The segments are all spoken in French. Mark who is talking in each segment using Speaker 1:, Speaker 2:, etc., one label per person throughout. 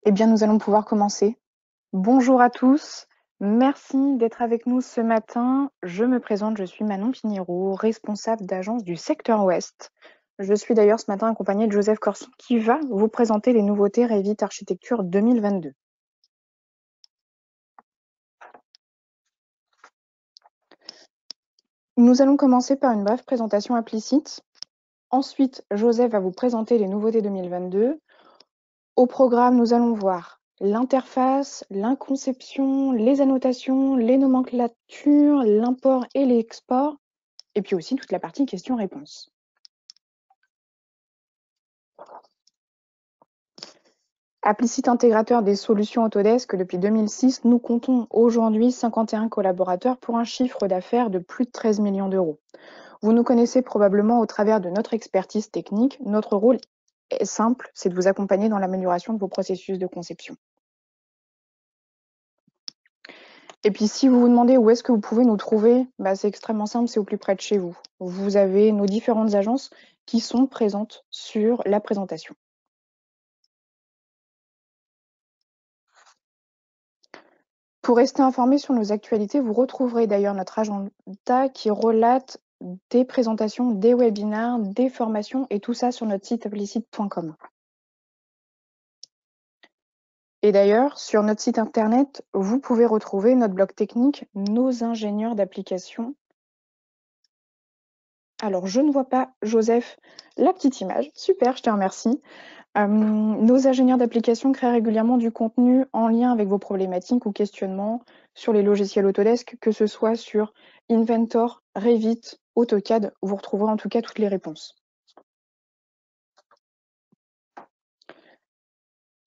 Speaker 1: Eh bien, nous allons pouvoir commencer. Bonjour à tous, merci d'être avec nous ce matin. Je me présente, je suis Manon Pinheiro, responsable d'agence du secteur Ouest. Je suis d'ailleurs ce matin accompagnée de Joseph Corsi qui va vous présenter les nouveautés Revit Architecture 2022. Nous allons commencer par une brève présentation implicite. Ensuite, Joseph va vous présenter les nouveautés 2022. Au programme, nous allons voir l'interface, l'inconception, les annotations, les nomenclatures, l'import et l'export, et puis aussi toute la partie questions-réponses. Applicite intégrateur des solutions Autodesk depuis 2006, nous comptons aujourd'hui 51 collaborateurs pour un chiffre d'affaires de plus de 13 millions d'euros. Vous nous connaissez probablement au travers de notre expertise technique. Notre rôle est simple, c'est de vous accompagner dans l'amélioration de vos processus de conception. Et puis, si vous vous demandez où est-ce que vous pouvez nous trouver, c'est extrêmement simple, c'est au plus près de chez vous. Vous avez nos différentes agences qui sont présentes sur la présentation. Pour rester informé sur nos actualités, vous retrouverez d'ailleurs notre agenda qui relate des présentations, des webinaires, des formations et tout ça sur notre site applicite.com. Et d'ailleurs, sur notre site internet, vous pouvez retrouver notre blog technique, nos ingénieurs d'application. Alors, je ne vois pas, Joseph, la petite image. Super, je te remercie. Nos ingénieurs d'application créent régulièrement du contenu en lien avec vos problématiques ou questionnements sur les logiciels Autodesk, que ce soit sur Inventor, Revit, AutoCAD. Vous retrouverez en tout cas toutes les réponses.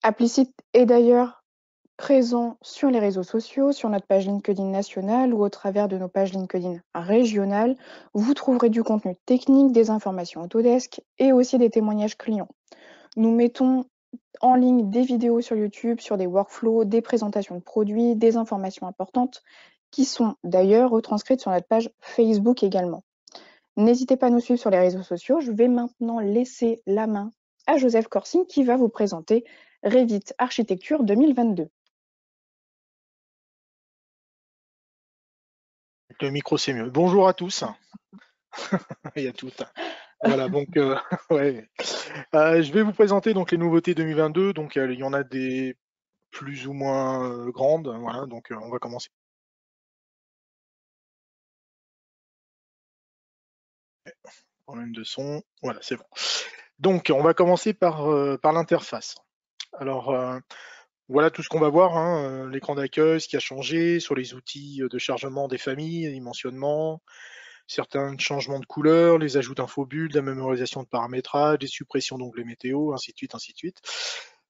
Speaker 1: Applicite est d'ailleurs présent sur les réseaux sociaux, sur notre page LinkedIn nationale ou au travers de nos pages LinkedIn régionales. Vous trouverez du contenu technique, des informations Autodesk et aussi des témoignages clients. Nous mettons en ligne des vidéos sur YouTube, sur des workflows, des présentations de produits, des informations importantes qui sont d'ailleurs retranscrites sur notre page Facebook également. N'hésitez pas à nous suivre sur les réseaux sociaux. Je vais maintenant laisser la main à Joseph Corsi qui va vous présenter Revit Architecture 2022.
Speaker 2: Le micro, c'est mieux. Bonjour à tous et à toutes. Voilà, donc, ouais. Je vais vous présenter donc les nouveautés 2022. Donc, il y en a des plus ou moins grandes. Voilà, donc on va commencer. Problème de son. Voilà, c'est bon. Donc, on va commencer par l'interface. Alors, voilà tout ce qu'on va voir, hein, l'écran d'accueil, ce qui a changé sur les outils de chargement des familles, les dimensionnements, certains changements de couleur, les ajouts d'infobulles, la mémorisation de paramétrage, les suppressions d'onglets météo, ainsi de suite, ainsi de suite.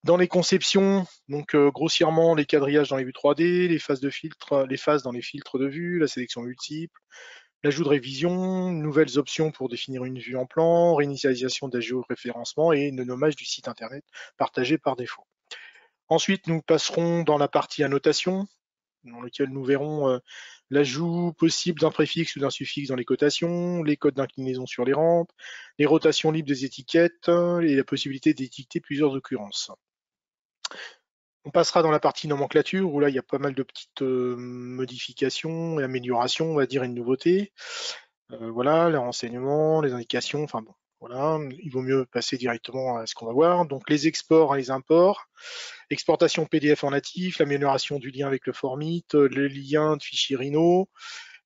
Speaker 2: Dans les conceptions, donc grossièrement les quadrillages dans les vues 3D, les phases de filtre, les phases dans les filtres de vue, la sélection multiple, l'ajout de révision, nouvelles options pour définir une vue en plan, réinitialisation de la géoréférencement et le nommage du site internet partagé par défaut. Ensuite, nous passerons dans la partie annotation, dans lequel nous verrons l'ajout possible d'un préfixe ou d'un suffixe dans les cotations, les codes d'inclinaison sur les rampes, les rotations libres des étiquettes et la possibilité d'étiqueter plusieurs occurrences. On passera dans la partie nomenclature où là il y a pas mal de petites modifications et améliorations, on va dire, et de nouveautés. Voilà, les renseignements, les indications, enfin bon, voilà, il vaut mieux passer directement à ce qu'on va voir. Donc les exports et les imports, exportation PDF en natif, l'amélioration du lien avec le Formit, les liens de fichiers Rhino,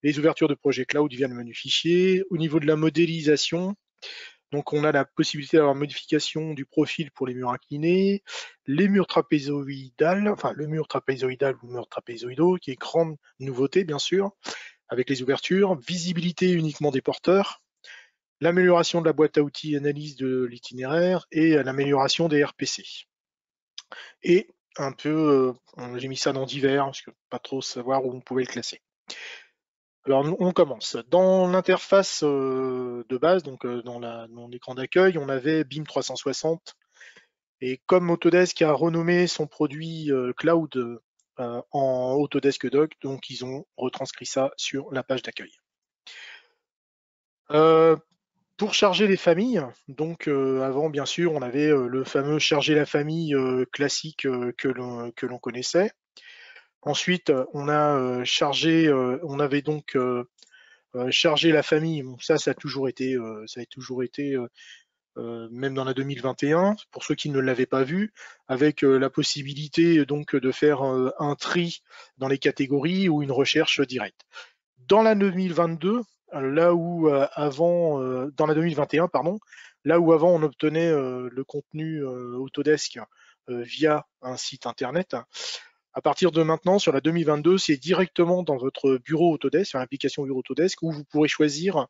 Speaker 2: les ouvertures de projets cloud via le menu fichier. Au niveau de la modélisation, donc on a la possibilité d'avoir modification du profil pour les murs inclinés, les murs trapézoïdales, enfin le mur trapézoïdal ou mur trapézoïdaux, qui est grande nouveauté bien sûr, avec les ouvertures, visibilité uniquement des porteurs, l'amélioration de la boîte à outils analyse de l'itinéraire et l'amélioration des RPC. Et un peu, j'ai mis ça dans divers, parce que pas trop savoir où on pouvait le classer. Alors on commence. Dans l'interface de base, donc dans l'écran d'accueil, on avait BIM 360. Et comme Autodesk a renommé son produit cloud en Autodesk Dock, donc ils ont retranscrit ça sur la page d'accueil. Pour charger les familles, donc avant bien sûr on avait le fameux charger la famille classique que l'on connaissait. Ensuite on avait donc chargé la famille. Bon, ça a toujours été, même dans la 2021, pour ceux qui ne l'avaient pas vu, avec la possibilité donc de faire un tri dans les catégories ou une recherche directe. Dans la 2022, là où avant, dans la 2021, pardon, là où avant on obtenait le contenu Autodesk via un site internet, à partir de maintenant, sur la 2022, c'est directement dans votre bureau Autodesk, sur l'application bureau Autodesk, où vous pourrez choisir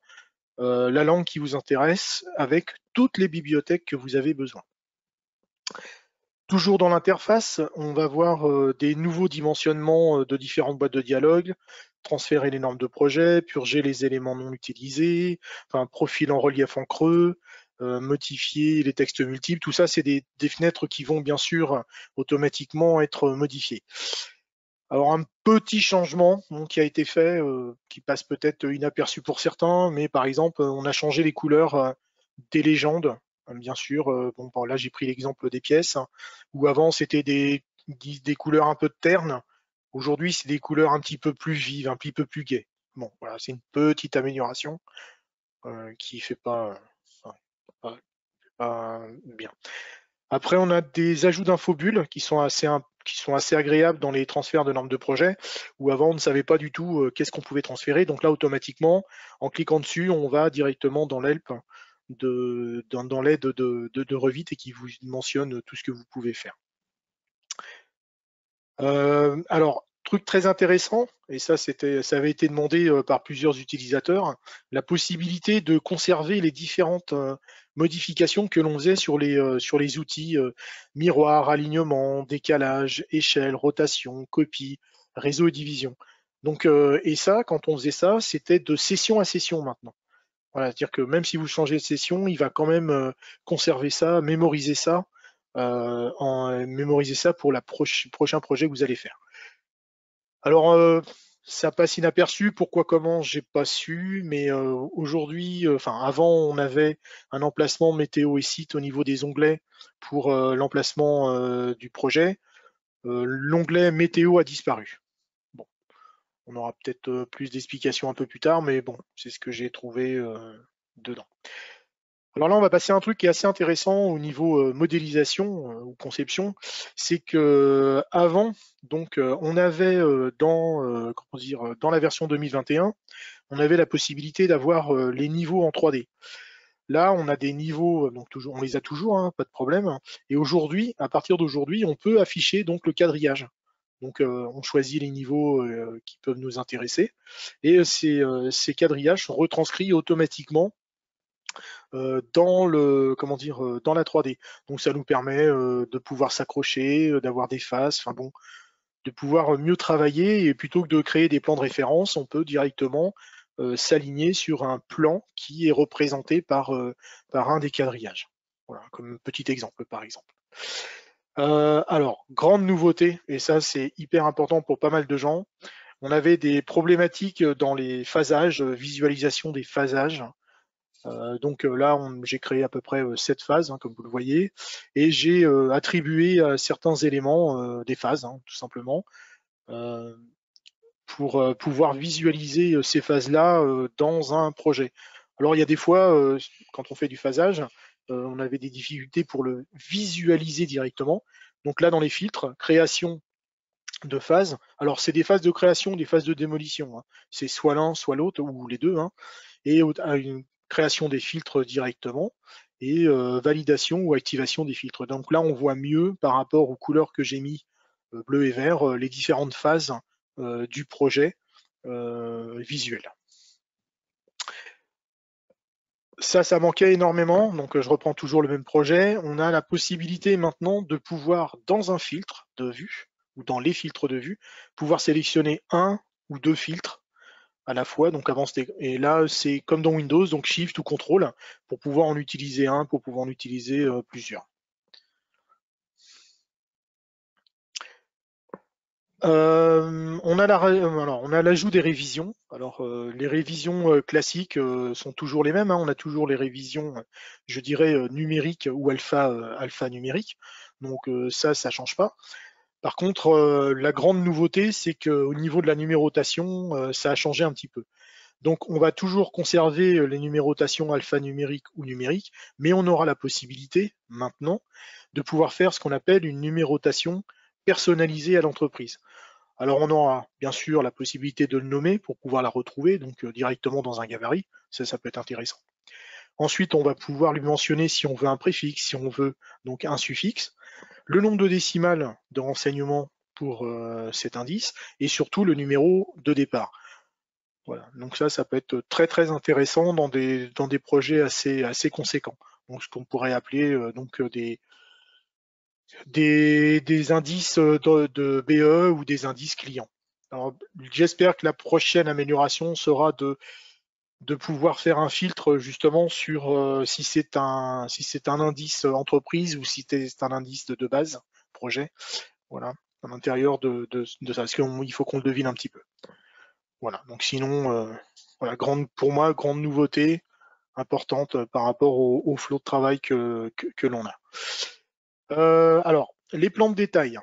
Speaker 2: la langue qui vous intéresse avec toutes les bibliothèques que vous avez besoin. Toujours dans l'interface, on va voir des nouveaux dimensionnements de différentes boîtes de dialogue, transférer les normes de projet, purger les éléments non utilisés, enfin, profil en relief en creux, modifier les textes multiples. Tout ça, c'est des fenêtres qui vont bien sûr automatiquement être modifiées. Alors un petit changement qui a été fait, qui passe peut-être inaperçu pour certains, mais par exemple, on a changé les couleurs des légendes, bien sûr. Bon, là j'ai pris l'exemple des pièces, où avant c'était des couleurs un peu ternes. Aujourd'hui, c'est des couleurs un petit peu plus vives, un petit peu plus gaies. Bon, voilà, c'est une petite amélioration qui fait pas, pas bien. Après, on a des ajouts d'infobules qui sont assez agréables dans les transferts de normes de projet, où avant on ne savait pas du tout qu'est-ce qu'on pouvait transférer. Donc là, automatiquement, en cliquant dessus, on va directement dans l'help dans l'aide de Revit et qui vous mentionne tout ce que vous pouvez faire. Alors, truc très intéressant, et ça avait été demandé par plusieurs utilisateurs, la possibilité de conserver les différentes modifications que l'on faisait sur les outils miroir, alignement, décalage, échelle, rotation, copie, réseau et division. Donc, et ça, quand on faisait ça, c'était de session à session maintenant. Voilà, c'est-à-dire que même si vous changez de session, il va quand même conserver ça, mémoriser ça pour le prochain projet que vous allez faire. Alors, ça passe inaperçu. Pourquoi, comment, j'ai pas su. Mais aujourd'hui, enfin, avant, on avait un emplacement météo et site au niveau des onglets pour l'emplacement du projet. L'onglet météo a disparu. Bon, on aura peut-être plus d'explications un peu plus tard, mais bon, c'est ce que j'ai trouvé dedans. Alors là, on va passer à un truc qui est assez intéressant au niveau modélisation ou conception, c'est que avant, donc on avait comment dire, dans la version 2021, on avait la possibilité d'avoir les niveaux en 3D. Là, on a des niveaux, donc toujours, on les a toujours, hein, pas de problème. Et aujourd'hui, à partir d'aujourd'hui, on peut afficher donc le quadrillage. Donc, on choisit les niveaux qui peuvent nous intéresser, et ces quadrillages sont retranscrits automatiquement dans comment dire, dans la 3D. Donc ça nous permet de pouvoir s'accrocher, d'avoir des faces, enfin bon, de pouvoir mieux travailler, et plutôt que de créer des plans de référence, on peut directement s'aligner sur un plan qui est représenté par un des quadrillages. Voilà, comme petit exemple par exemple. Alors, grande nouveauté, et ça c'est hyper important pour pas mal de gens, on avait des problématiques dans les phasages, visualisation des phasages. Donc là, j'ai créé à peu près 7 phases, hein, comme vous le voyez, et j'ai attribué à certains éléments des phases, hein, tout simplement, euh, pour pouvoir visualiser ces phases-là dans un projet. Alors il y a des fois, quand on fait du phasage, on avait des difficultés pour le visualiser directement. Donc là, dans les filtres, création de phases, alors c'est des phases de création, des phases de démolition, hein. C'est soit l'un, soit l'autre, ou les deux, hein, et à une création des filtres directement, et validation ou activation des filtres. Donc là, on voit mieux par rapport aux couleurs que j'ai mis, bleu et vert, les différentes phases du projet visuel. Ça manquait énormément, donc je reprends toujours le même projet. On a la possibilité maintenant de pouvoir, dans un filtre de vue, ou dans les filtres de vue, pouvoir sélectionner un ou deux filtres à la fois. Donc avant, et là, c'est comme dans Windows, donc Shift ou Control, pour pouvoir en utiliser un, pour pouvoir en utiliser plusieurs. On a l'ajout des révisions. Alors, les révisions classiques sont toujours les mêmes, hein. On a toujours les révisions, je dirais, numériques ou alpha numérique. Donc ça change pas. Par contre, la grande nouveauté, c'est qu'au niveau de la numérotation, ça a changé un petit peu. Donc, on va toujours conserver les numérotations alphanumériques ou numériques, mais on aura la possibilité maintenant de pouvoir faire ce qu'on appelle une numérotation personnalisée à l'entreprise. Alors, on aura bien sûr la possibilité de le nommer pour pouvoir la retrouver, donc directement dans un gabarit. Ça peut être intéressant. Ensuite, on va pouvoir lui mentionner si on veut un préfixe, si on veut donc un suffixe, le nombre de décimales de renseignement pour cet indice et surtout le numéro de départ. Voilà. Donc ça peut être très très intéressant dans des projets assez conséquents. Donc ce qu'on pourrait appeler des indices de BE ou des indices clients. Alors j'espère que la prochaine amélioration sera de pouvoir faire un filtre justement sur si c'est un indice entreprise ou si c'est un indice de base projet. Voilà, à l'intérieur de ça, parce qu'il faut qu'on le devine un petit peu. Voilà, donc sinon, voilà, pour moi, grande nouveauté importante par rapport au flot de travail que l'on a. Alors, les plans de détail.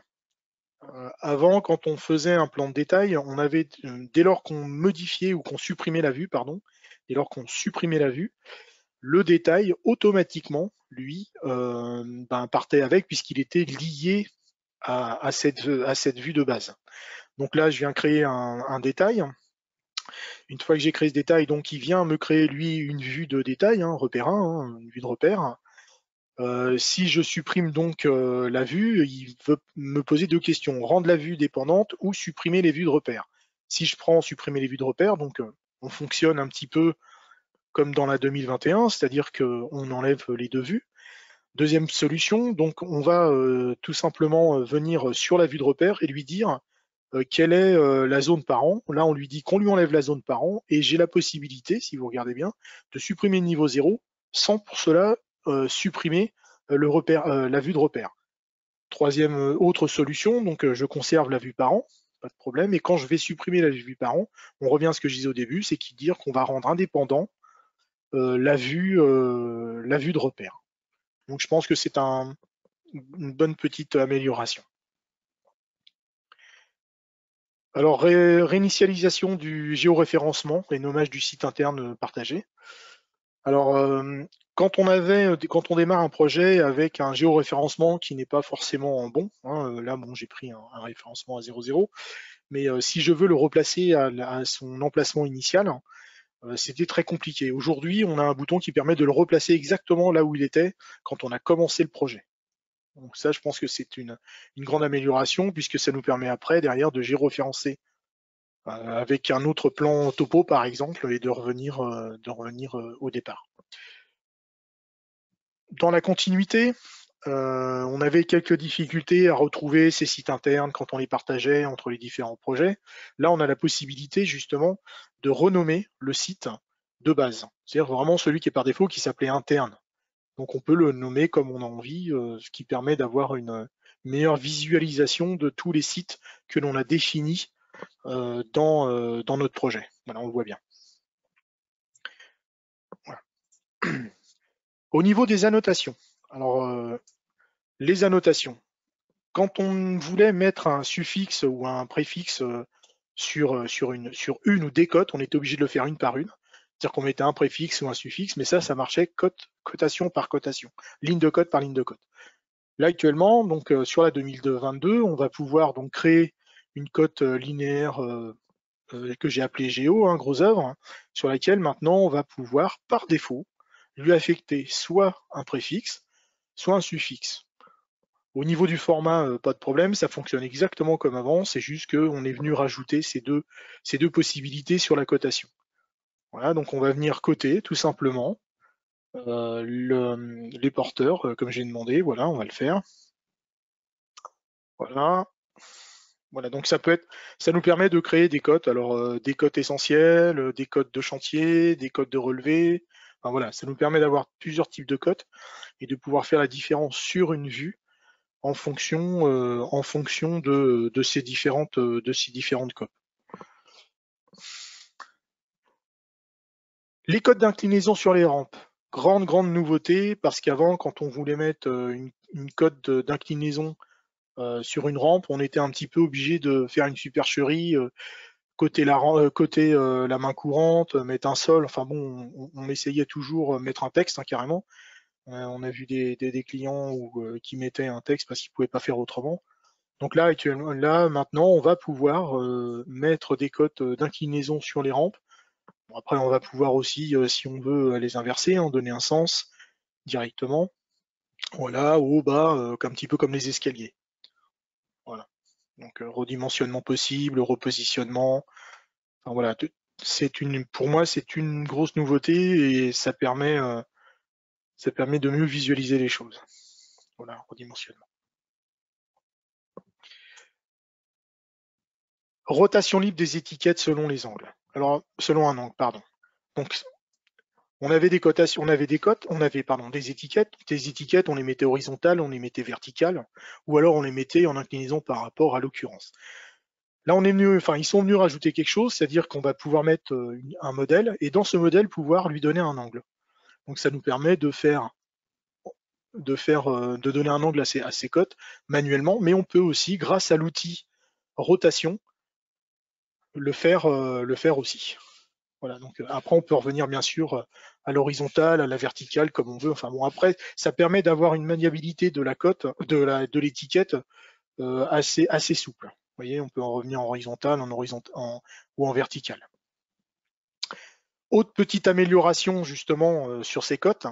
Speaker 2: Avant, quand on faisait un plan de détail, on avait, dès lors qu'on modifiait ou qu'on supprimait la vue, pardon, dès lors qu'on supprimait la vue, le détail, automatiquement, lui, partait avec, puisqu'il était lié à cette vue de base. Donc là, je viens créer un détail. Une fois que j'ai créé ce détail, donc il vient me créer lui une vue de détail, repère 1, une vue de repère. Si je supprime donc la vue, il veut me poser deux questions, rendre la vue dépendante ou supprimer les vues de repère. Si je prends supprimer les vues de repère, donc on fonctionne un petit peu comme dans la 2021, c'est-à-dire qu'on enlève les deux vues. Deuxième solution, donc on va tout simplement venir sur la vue de repère et lui dire quelle est la zone parent. Là, on lui dit qu'on lui enlève la zone parent et j'ai la possibilité, si vous regardez bien, de supprimer le niveau 0 sans pour cela supprimer la vue de repère. Troisième autre solution, donc je conserve la vue parent, pas de problème. Et quand je vais supprimer la vue parent, on revient à ce que je disais au début, c'est qu'il dire qu'on va rendre indépendant la vue de repère. Donc je pense que c'est une bonne petite amélioration. Alors, réinitialisation du géoréférencement et nommage du site interne partagé. Alors, quand on démarre un projet avec un géoréférencement qui n'est pas forcément bon, là, bon, j'ai pris un référencement à 0,0, mais si je veux le replacer à son emplacement initial, c'était très compliqué. Aujourd'hui, on a un bouton qui permet de le replacer exactement là où il était quand on a commencé le projet. Donc ça, je pense que c'est une grande amélioration puisque ça nous permet après, derrière, de géoréférencer avec un autre plan topo par exemple et de revenir au départ. Dans la continuité, on avait quelques difficultés à retrouver ces sites internes quand on les partageait entre les différents projets. Là, on a la possibilité justement de renommer le site de base, c'est-à-dire vraiment celui qui est par défaut qui s'appelait interne. Donc on peut le nommer comme on a envie, ce qui permet d'avoir une meilleure visualisation de tous les sites que l'on a définis dans notre projet. Voilà, on le voit bien. Voilà. Au niveau des annotations, alors les annotations, quand on voulait mettre un suffixe ou un préfixe sur une ou des cotes, on était obligé de le faire une par une. C'est-à-dire qu'on mettait un préfixe ou un suffixe, mais ça marchait cotation par cotation, ligne de cote par ligne de cote. Là actuellement, donc sur la 2022, on va pouvoir donc créer une cote linéaire que j'ai appelée Géo, gros œuvre, sur laquelle maintenant on va pouvoir par défaut lui affecter soit un préfixe, soit un suffixe. Au niveau du format, pas de problème, ça fonctionne exactement comme avant, c'est juste qu'on est venu rajouter ces deux possibilités sur la cotation. Voilà, donc on va venir coter tout simplement les porteurs, comme j'ai demandé, voilà, on va le faire. Voilà. Voilà, donc ça nous permet de créer des cotes, alors des cotes essentielles, des cotes de chantier, des cotes de relevé. Enfin, voilà, ça nous permet d'avoir plusieurs types de cotes et de pouvoir faire la différence sur une vue en fonction de ces différentes codes. Les codes d'inclinaison sur les rampes. Grande nouveauté, parce qu'avant, quand on voulait mettre une code d'inclinaison sur une rampe, on était un petit peu obligé de faire une supercherie côté la main courante, mettre un sol. Enfin bon, on essayait toujours mettre un texte carrément. On a vu des clients qui mettaient un texte parce qu'ils ne pouvaient pas faire autrement. Donc là, maintenant, on va pouvoir mettre des codes d'inclinaison sur les rampes. Bon, après, on va pouvoir aussi, si on veut, les inverser, donner un sens directement. Voilà, haut, bas, un petit peu comme les escaliers. Voilà. Donc redimensionnement possible, repositionnement. Enfin, voilà, pour moi, c'est une grosse nouveauté et ça permet de mieux visualiser les choses. Voilà, redimensionnement. Rotation libre des étiquettes selon les angles. Alors, selon un angle, pardon. Donc, on avait des cotations, des étiquettes. Des étiquettes, on les mettait horizontales, on les mettait verticales, ou alors on les mettait en inclinaison par rapport à l'occurrence. Là, ils sont venus rajouter quelque chose, c'est-à-dire qu'on va pouvoir mettre un modèle et dans ce modèle pouvoir lui donner un angle. Donc, ça nous permet de donner un angle à ces cotes manuellement, mais on peut aussi, grâce à l'outil rotation, le faire aussi. Voilà, donc après on peut revenir bien sûr à l'horizontale, à la verticale comme on veut. Enfin bon, après ça permet d'avoir une maniabilité de la cote, de l'étiquette assez souple. Vous voyez, on peut en revenir en horizontal, ou en vertical. Autre petite amélioration justement sur ces cotes,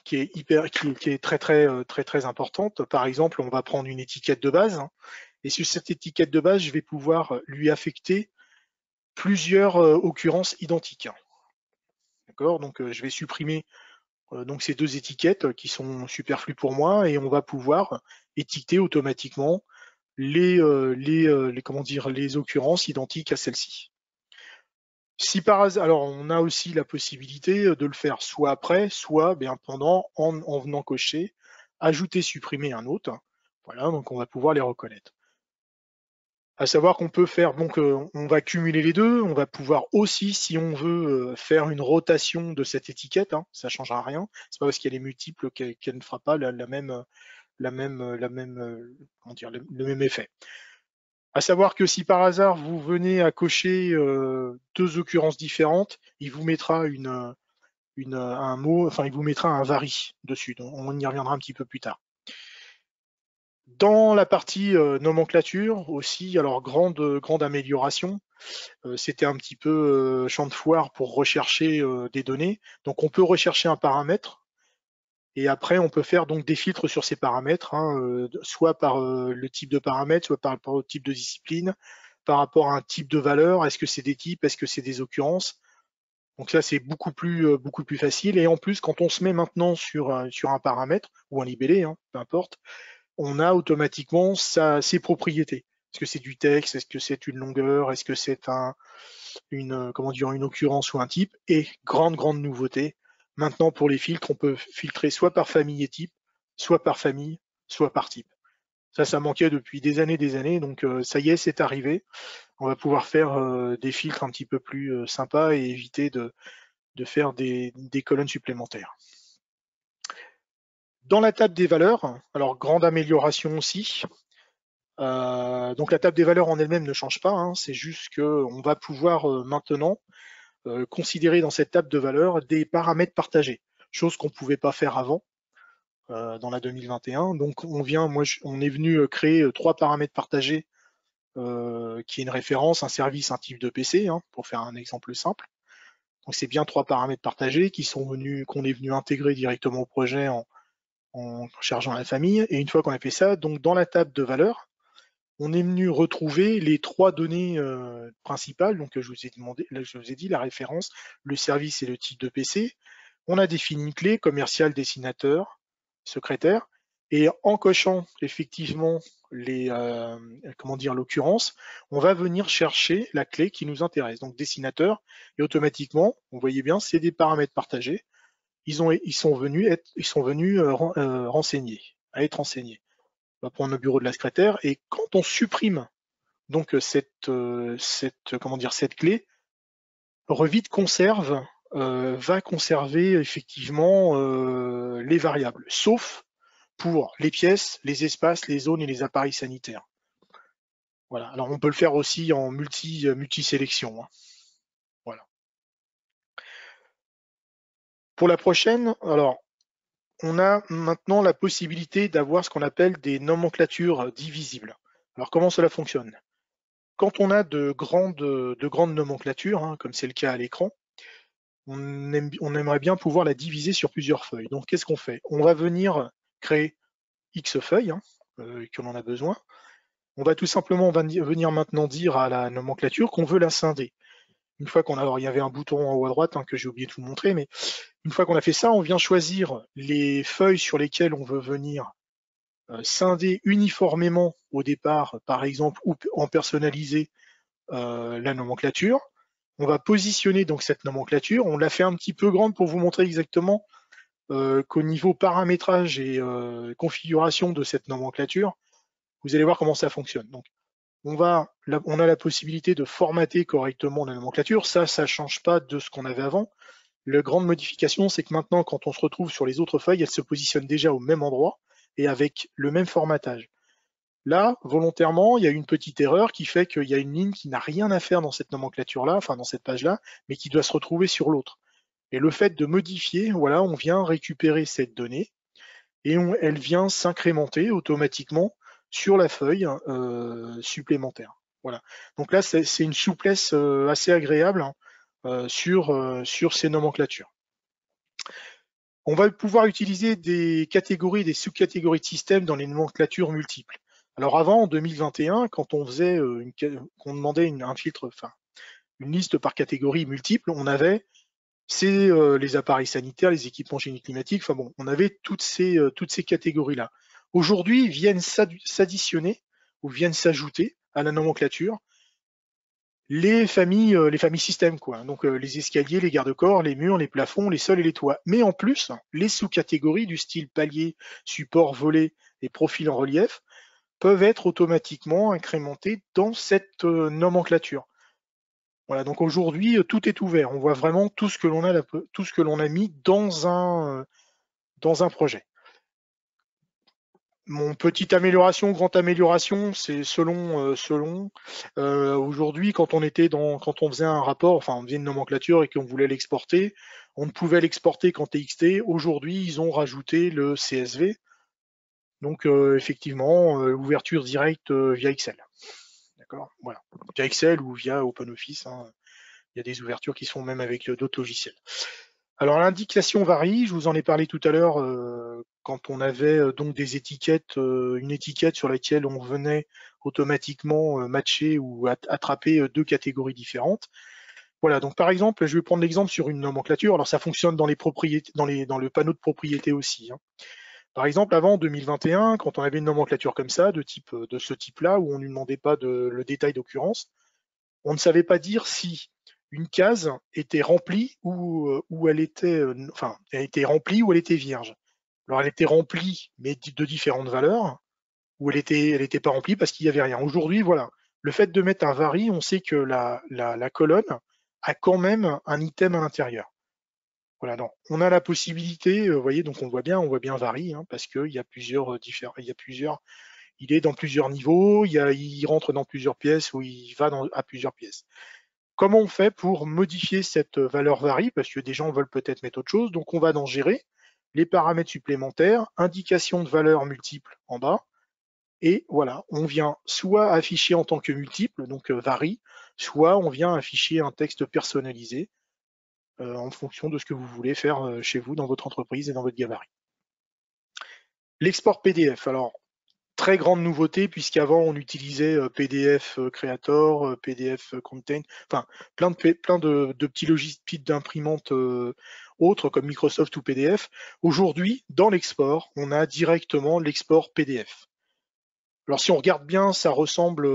Speaker 2: qui est très importante. Par exemple, on va prendre une étiquette de base, et sur cette étiquette de base, je vais pouvoir lui affecter plusieurs occurrences identiques. D'accord, donc je vais supprimer donc ces deux étiquettes qui sont superflues pour moi et on va pouvoir étiqueter automatiquement les occurrences identiques à celle-ci. Si par hasard, alors on a aussi la possibilité de le faire soit après, soit bien pendant, en venant cocher, ajouter, supprimer un autre. Voilà, donc on va pouvoir les reconnaître. À savoir qu'on peut faire, donc on va cumuler les deux, on va pouvoir aussi, si on veut, faire une rotation de cette étiquette, ça ne changera rien. C'est pas parce qu'elle est multiple qu'elle ne fera pas le même effet. À savoir que si par hasard vous venez à cocher deux occurrences différentes, il vous mettra un mot, enfin il vous mettra un vari dessus. Donc, on y reviendra un petit peu plus tard. Dans la partie nomenclature aussi, alors grande amélioration, c'était un petit peu champ de foire pour rechercher des données. Donc on peut rechercher un paramètre et après on peut faire donc des filtres sur ces paramètres, soit par le type de paramètre, soit par rapport au type de discipline, par rapport à un type de valeur, est-ce que c'est des types, est-ce que c'est des occurrences. Donc ça c'est beaucoup plus facile et en plus quand on se met maintenant sur un paramètre ou un libellé, peu importe, on a automatiquement ses propriétés. Est-ce que c'est du texte? Est-ce que c'est une longueur? Est-ce que c'est une occurrence ou un type? Et grande nouveauté, maintenant pour les filtres, on peut filtrer soit par famille et type, soit par famille, soit par type. Ça manquait depuis des années, donc ça y est, c'est arrivé. On va pouvoir faire des filtres un petit peu plus sympas et éviter de faire des colonnes supplémentaires. Dans la table des valeurs, alors grande amélioration aussi. Donc la table des valeurs en elle-même ne change pas, c'est juste qu'on va pouvoir maintenant considérer dans cette table de valeurs des paramètres partagés, chose qu'on ne pouvait pas faire avant dans la 2021. Donc on est venu créer trois paramètres partagés qui est une référence, un service, un type de PC, pour faire un exemple simple. Donc c'est bien trois paramètres partagés qu'on est venu intégrer directement au projet en chargeant la famille. Et une fois qu'on a fait ça, donc dans la table de valeurs, on est venu retrouver les trois données principales. Donc je vous ai dit la référence, le service et le type de PC. On a défini une clé commercial, dessinateur, secrétaire. Et en cochant effectivement l'occurrence, on va venir chercher la clé qui nous intéresse. Donc dessinateur, et automatiquement, vous voyez bien, c'est des paramètres partagés. Ils sont venus renseigner. à être enseignée. On va prendre le bureau de la secrétaire et quand on supprime donc comment dire, cette clé, Revit conserve va conserver effectivement les variables, sauf pour les pièces, les espaces, les zones et les appareils sanitaires. Voilà. Alors on peut le faire aussi en multi-sélection. Hein. Voilà. Pour la prochaine, alors on a maintenant la possibilité d'avoir ce qu'on appelle des nomenclatures divisibles. Alors comment cela fonctionne? Quand on a de grandes nomenclatures, hein, comme c'est le cas à l'écran, on aimerait bien pouvoir la diviser sur plusieurs feuilles. Donc qu'est-ce qu'on fait? On va venir créer X feuilles hein, que l'on a besoin. On va tout simplement venir maintenant dire à la nomenclature qu'on veut la scinder. Une fois qu'on a, alors il y avait un bouton en haut à droite hein, que j'ai oublié de vous montrer, mais une fois qu'on a fait ça, on vient choisir les feuilles sur lesquelles on veut venir scinder uniformément au départ, par exemple, ou en personnaliser la nomenclature. On va positionner donc cette nomenclature. On l'a fait un petit peu grande pour vous montrer exactement qu'au niveau paramétrage et configuration de cette nomenclature, vous allez voir comment ça fonctionne. Donc, on a la possibilité de formater correctement la nomenclature. Ça ne change pas de ce qu'on avait avant. La grande modification, c'est que maintenant, quand on se retrouve sur les autres feuilles, elles se positionnent déjà au même endroit et avec le même formatage. Là, volontairement, il y a une petite erreur qui fait qu'il y a une ligne qui n'a rien à faire dans cette nomenclature-là, enfin dans cette page-là, mais qui doit se retrouver sur l'autre. Et le fait de modifier, voilà, on vient récupérer cette donnée et elle vient s'incrémenter automatiquement sur la feuille supplémentaire. Voilà. Donc là, c'est une souplesse assez agréable hein, sur ces nomenclatures. On va pouvoir utiliser des catégories, des sous-catégories de systèmes dans les nomenclatures multiples. Alors avant, en 2021, quand on faisait qu'on demandait un filtre, enfin une liste par catégorie multiple, on avait les appareils sanitaires, les équipements génie climatiques, enfin bon, on avait toutes ces catégories-là. Aujourd'hui, viennent s'additionner ou viennent s'ajouter à la nomenclature les familles systèmes, quoi. Donc les escaliers, les garde-corps, les murs, les plafonds, les sols et les toits. Mais en plus, les sous-catégories du style palier, support, volet et profil en relief peuvent être automatiquement incrémentées dans cette nomenclature. Voilà, donc aujourd'hui, tout est ouvert. On voit vraiment tout ce que l'on a mis dans un projet. Mon petite amélioration, grande amélioration, c'est selon. Aujourd'hui, quand on faisait un rapport, enfin on faisait une nomenclature et qu'on voulait l'exporter, on ne pouvait l'exporter qu'en TXT. Aujourd'hui, ils ont rajouté le CSV. Donc effectivement, ouverture directe via Excel. D'accord, voilà. Via Excel ou via OpenOffice. Hein. Il y a des ouvertures qui se font même avec d'autres logiciels. Alors l'indication varie, je vous en ai parlé tout à l'heure quand on avait donc des étiquettes, une étiquette sur laquelle on venait automatiquement matcher ou attraper deux catégories différentes. Voilà, donc par exemple, je vais prendre l'exemple sur une nomenclature. Alors ça fonctionne dans les propriétés, dans le panneau de propriété aussi. Hein. Par exemple, avant en 2021, quand on avait une nomenclature comme ça, de ce type-là, où on ne demandait pas le détail d'occurrence, on ne savait pas dire si une case était remplie ou elle était, enfin, elle était remplie ou elle était vierge. Alors elle était remplie, mais de différentes valeurs, ou elle était pas remplie parce qu'il n'y avait rien. Aujourd'hui, voilà, le fait de mettre un vari, on sait que la colonne a quand même un item à l'intérieur. Voilà, donc on a la possibilité, vous voyez, donc on voit bien vari, hein, parce qu'il y a plusieurs il est dans plusieurs niveaux, il rentre dans plusieurs pièces ou il va à plusieurs pièces. Comment on fait pour modifier cette valeur varie? Parce que des gens veulent peut-être mettre autre chose. Donc, on va dans Gérer, les paramètres supplémentaires, indication de valeur multiple en bas. Et voilà, on vient soit afficher en tant que multiple, donc varie, soit on vient afficher un texte personnalisé en fonction de ce que vous voulez faire chez vous, dans votre entreprise et dans votre gabarit. L'export PDF. Alors, très grande nouveauté puisqu'avant on utilisait PDF Creator, PDF Content, enfin plein de petits logiciels d'imprimante autres comme Microsoft ou PDF. Aujourd'hui, dans l'export, on a directement l'export PDF. Alors si on regarde bien, ça ressemble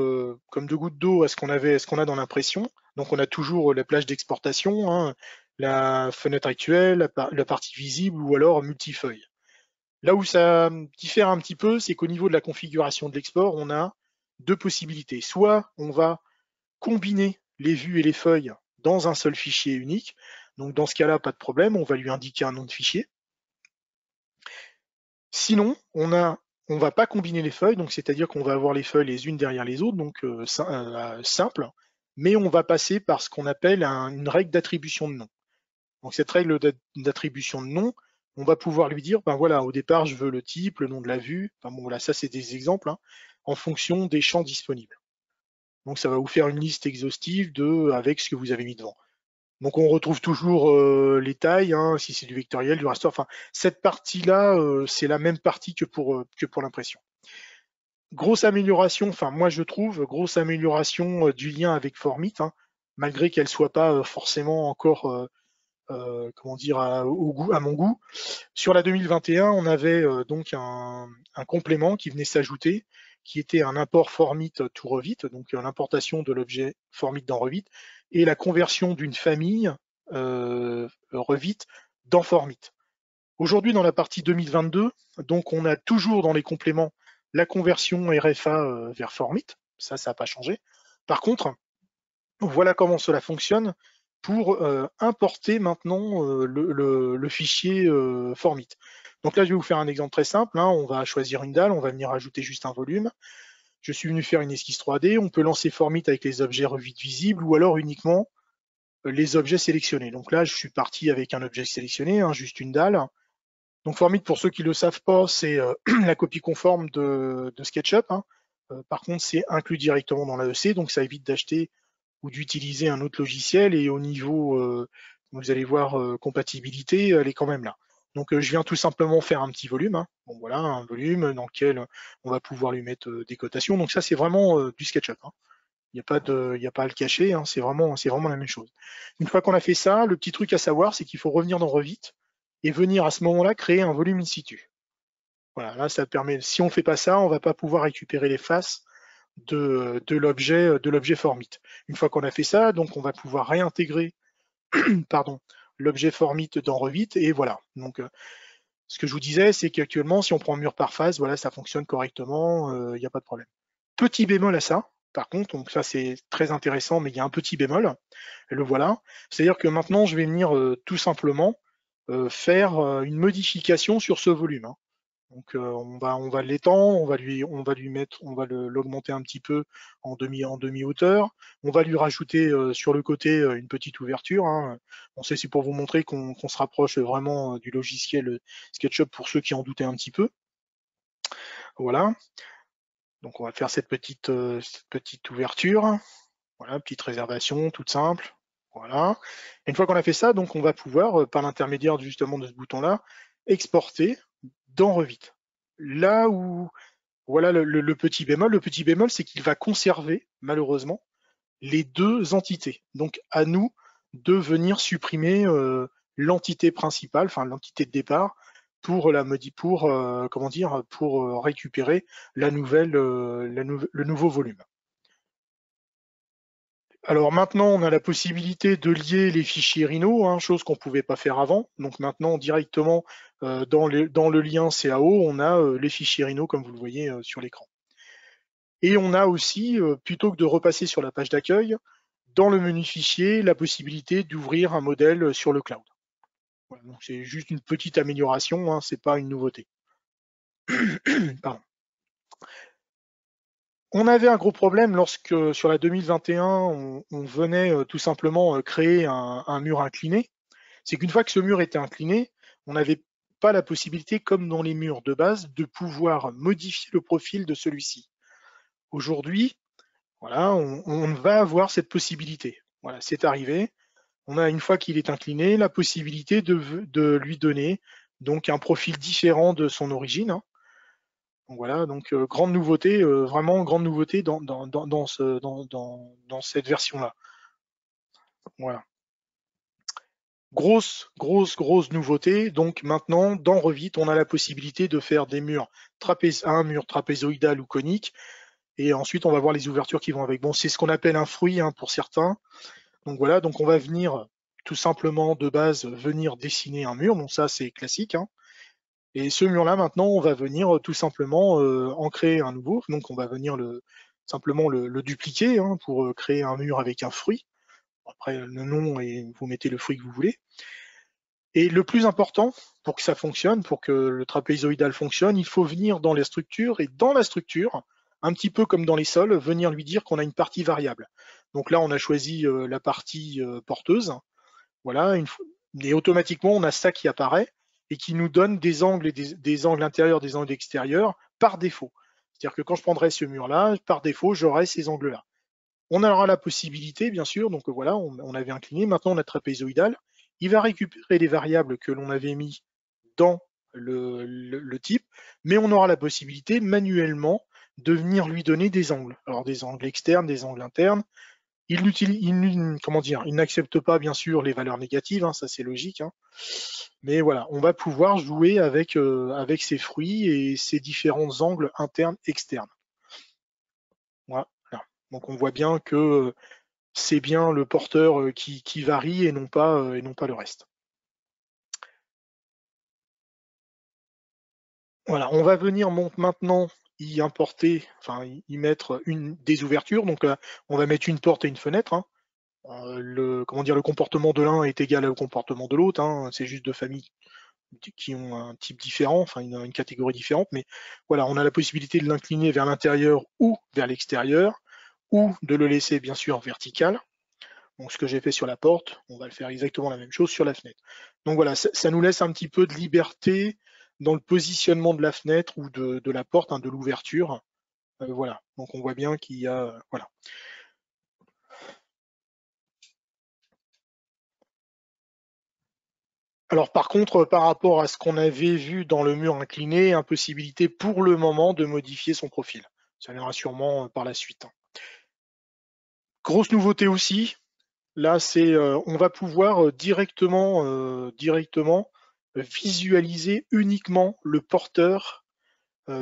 Speaker 2: comme deux gouttes d'eau à ce qu'on a dans l'impression. Donc on a toujours la plage d'exportation, hein, la fenêtre actuelle, la partie visible ou alors multifeuille. Là où ça diffère un petit peu, c'est qu'au niveau de la configuration de l'export, on a deux possibilités. Soit on va combiner les vues et les feuilles dans un seul fichier unique. Donc dans ce cas-là, pas de problème, on va lui indiquer un nom de fichier. Sinon, on va pas combiner les feuilles, donc c'est-à-dire qu'on va avoir les feuilles les unes derrière les autres, donc simple, mais on va passer par ce qu'on appelle une règle d'attribution de nom. Donc cette règle d'attribution de nom, on va pouvoir lui dire, ben voilà, au départ, je veux le type, le nom de la vue, enfin bon voilà, ça c'est des exemples, hein, en fonction des champs disponibles. Donc ça va vous faire une liste exhaustive avec ce que vous avez mis devant. Donc on retrouve toujours les tailles, hein, si c'est du vectoriel, du raster. Enfin, cette partie-là, c'est la même partie que pour l'impression. Grosse amélioration, enfin moi je trouve, grosse amélioration du lien avec Formit, hein, malgré qu'elle soit pas forcément encore, comment dire, à mon goût. Sur la 2021, on avait donc un complément qui venait s'ajouter, qui était un import Formit to Revit, donc l'importation de l'objet Formit dans Revit, et la conversion d'une famille Revit dans Formit. Aujourd'hui, dans la partie 2022, donc on a toujours dans les compléments la conversion RFA vers Formit, ça n'a pas changé. Par contre, voilà comment cela fonctionne pour importer maintenant le fichier Formit. Donc là, je vais vous faire un exemple très simple, hein. On va choisir une dalle, on va venir ajouter juste un volume. Je suis venu faire une esquisse 3D. On peut lancer Formit avec les objets Revit visibles ou alors uniquement les objets sélectionnés. Donc là, je suis parti avec un objet sélectionné, hein, juste une dalle. Donc Formit, pour ceux qui ne le savent pas, c'est la copie conforme de SketchUp, hein. Par contre, c'est inclus directement dans l'AEC, donc ça évite d'acheter ou d'utiliser un autre logiciel, et au niveau, vous allez voir, compatibilité, elle est quand même là. Donc je viens tout simplement faire un petit volume, hein. Bon voilà, un volume dans lequel on va pouvoir lui mettre des cotations. Donc ça c'est vraiment du SketchUp, hein. Il n'y a pas à le cacher, hein. C'est vraiment la même chose. Une fois qu'on a fait ça, le petit truc à savoir, c'est qu'il faut revenir dans Revit et venir à ce moment-là créer un volume in situ. Voilà, là ça permet. Si on ne fait pas ça, on ne va pas pouvoir récupérer les faces de l'objet Formit. Une fois qu'on a fait ça, donc on va pouvoir réintégrer pardon, l'objet Formit dans Revit, et voilà. Donc ce que je vous disais, c'est qu'actuellement, si on prend mur par phase, voilà, ça fonctionne correctement, il n'y a pas de problème. Petit bémol à ça, par contre, donc ça c'est très intéressant, mais il y a un petit bémol, et le voilà. C'est-à-dire que maintenant, je vais venir tout simplement faire une modification sur ce volume, hein. Donc on va l'étendre, on va l'augmenter un petit peu en demi hauteur. On va lui rajouter sur le côté une petite ouverture, hein. On sait, c'est pour vous montrer qu'on se rapproche vraiment du logiciel SketchUp pour ceux qui en doutaient un petit peu. Voilà. Donc on va faire cette petite ouverture. Voilà, petite réservation toute simple. Voilà. Et une fois qu'on a fait ça, donc on va pouvoir, par l'intermédiaire justement de ce bouton-là, exporter dans Revit. Là où, voilà le petit bémol. Le petit bémol, c'est qu'il va conserver, malheureusement, les deux entités. Donc, à nous de venir supprimer l'entité principale, enfin l'entité de départ, pour comment dire, pour récupérer la le nouveau volume. Alors maintenant, on a la possibilité de lier les fichiers Rhino, hein, chose qu'on ne pouvait pas faire avant. Donc maintenant, directement dans le lien CAO, on a les fichiers Rhino, comme vous le voyez sur l'écran. Et on a aussi, plutôt que de repasser sur la page d'accueil, dans le menu fichier, la possibilité d'ouvrir un modèle sur le cloud. Voilà, donc c'est juste une petite amélioration, hein, c'est pas une nouveauté. Pardon. On avait un gros problème lorsque, sur la 2021, on venait tout simplement créer un mur incliné. C'est qu'une fois que ce mur était incliné, on n'avait pas la possibilité, comme dans les murs de base, de pouvoir modifier le profil de celui-ci. Aujourd'hui, voilà, on va avoir cette possibilité. Voilà, c'est arrivé. On a, une fois qu'il est incliné, la possibilité de lui donner donc un profil différent de son origine, hein. Donc voilà, donc grande nouveauté, vraiment grande nouveauté dans cette version-là. Voilà. Grosse nouveauté. Donc maintenant, dans Revit, on a la possibilité de faire des murs un mur trapézoïdal ou conique, et ensuite on va voir les ouvertures qui vont avec. Bon, c'est ce qu'on appelle un fruit, hein, pour certains. Donc voilà, donc on va venir tout simplement de base venir dessiner un mur. Donc ça c'est classique, hein. Et ce mur-là, maintenant, on va venir tout simplement en créer un nouveau. Donc, on va venir simplement le dupliquer hein, pour créer un mur avec un fruit. Après, le nom, et vous mettez le fruit que vous voulez. Et le plus important, pour que ça fonctionne, pour que le trapézoïdal fonctionne, il faut venir dans la structure, et dans la structure, un petit peu comme dans les sols, venir lui dire qu'on a une partie variable. Donc là, on a choisi la partie porteuse. Voilà, et automatiquement, on a ça qui apparaît et qui nous donne des angles, et des angles intérieurs, des angles extérieurs par défaut. C'est-à-dire que quand je prendrai ce mur-là, par défaut, j'aurai ces angles-là. On aura la possibilité, bien sûr, donc voilà, on avait incliné, maintenant on a trapézoïdal. Il va récupérer les variables que l'on avait mis dans le type, mais on aura la possibilité manuellement de venir lui donner des angles. Alors des angles externes, des angles internes. Comment dire, il n'accepte pas bien sûr les valeurs négatives, hein, ça c'est logique. Hein. Mais voilà, on va pouvoir jouer avec ces fruits et ces différents angles internes, externes. Voilà. Donc on voit bien que c'est bien le porteur qui varie et non pas le reste. Voilà, on va venir maintenant y importer, enfin y mettre des ouvertures. Donc on va mettre une porte et une fenêtre. Hein. Comment dire, le comportement de l'un est égal au comportement de l'autre. Hein. C'est juste deux familles qui ont un type différent, enfin une catégorie différente. Mais voilà, on a la possibilité de l'incliner vers l'intérieur ou vers l'extérieur, ou de le laisser bien sûr vertical. Donc ce que j'ai fait sur la porte, on va le faire exactement la même chose sur la fenêtre. Donc voilà, ça nous laisse un petit peu de liberté dans le positionnement de la fenêtre ou de la porte, hein, de l'ouverture. Voilà, donc on voit bien qu'il y a... voilà. Alors par contre, par rapport à ce qu'on avait vu dans le mur incliné, impossibilité pour le moment de modifier son profil. Ça viendra sûrement par la suite. Hein. Grosse nouveauté aussi, là c'est on va pouvoir directement visualiser uniquement le porteur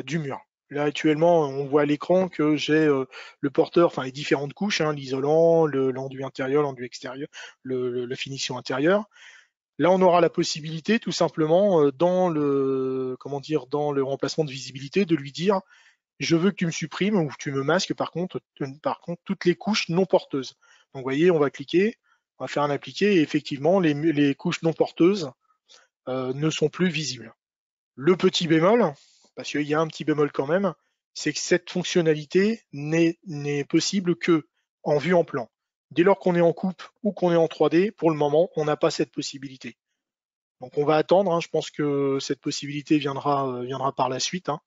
Speaker 2: du mur. Là actuellement, on voit à l'écran que j'ai le porteur, enfin les différentes couches, hein, l'isolant, l'enduit intérieur, l'enduit extérieur, la finition intérieure. Là, on aura la possibilité, tout simplement, dans le comment dire, dans le remplacement de visibilité, de lui dire je veux que tu me supprimes ou que tu me masques par contre toutes les couches non porteuses. Donc vous voyez, on va cliquer, on va faire un appliquer et effectivement les couches non porteuses ne sont plus visibles. Le petit bémol, parce qu'il y a un petit bémol quand même, c'est que cette fonctionnalité n'est possible que en vue en plan. Dès lors qu'on est en coupe ou qu'on est en 3D, pour le moment, on n'a pas cette possibilité. Donc on va attendre, hein, je pense que cette possibilité viendra par la suite. Hein.